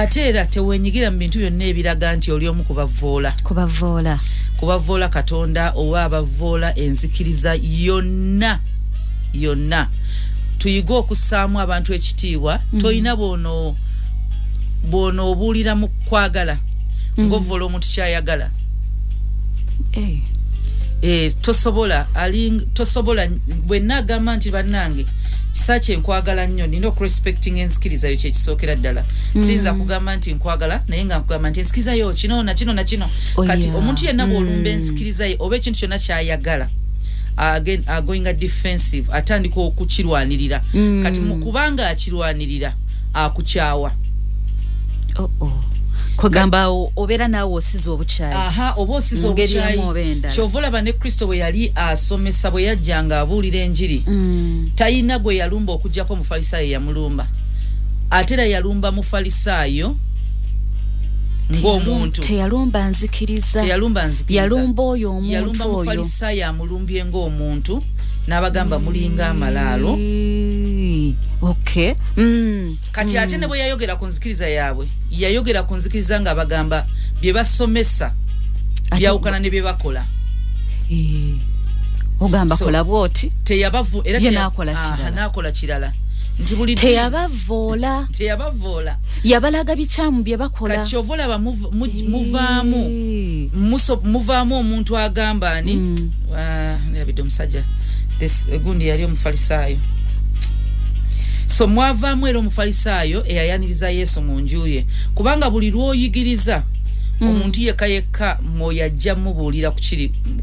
ate era tewenyigira mu bintu byonna ebiraga nti oli omu kubavoola Katonda oba abavoola enzikiriza yonna tuyiga okussaamu abantu ekitiibwa toyina bono obuulira mu kwagala ng'ovoola omuntu kyayagala tosobola bwe nagamba nti bannange kisache nkwagala nnyo nina okurespecting enzikiriza yo kyekisookera ddala sinza kugamba nti nkwagala naye nga nkugamba nti enzikiriza yo kino na kino kati omuntu yenna bw'olumba enzikiriza ye oba ekintu kyonna kyayagala again going defensive atandika okukirwanirira kati mu kubanga akirwanirira akukyawa kugamba obera nawe osizo obuchayi oba osizo obuchayi kyovola bane Kristo bwe yali asomesa bwe yajjanga abuulira enjiri tayina gwe yalumba okujjako mufalisayo yamulumba atera yalumba mufalisayo ng'omuntu teyalumba nzikiriza yalumba oyo omuntu oyo yalumba mufalisayo amulumbye ng'omuntu n'abagamba mulinga amalaalo okay kati ate ne bwe yayogera ku nzikiriza yaabwe yayogera ku nzikiriza nga bagamba bye basomesa byawukana ne bye bakola ogamba kola bwoti teyabavu era nakola kirala nti buli teyabavoola yabalaga bikyamu bye bakola kati ovolaba muvaamu omuntu agamba ni nabidde omusajja gundi yali omufalisaayo so mwavaamu era omufalisaayo eyayaniriza Yesu mu njuye kubanga buli lwoyigiriza omuntu yekka moyo ajja mubuulira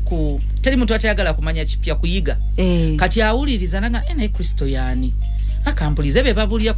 ku teri muntu atayagala kumanya kipya kuyiga kati awuliriza nanga naye Kristo yaani akampulize be babulya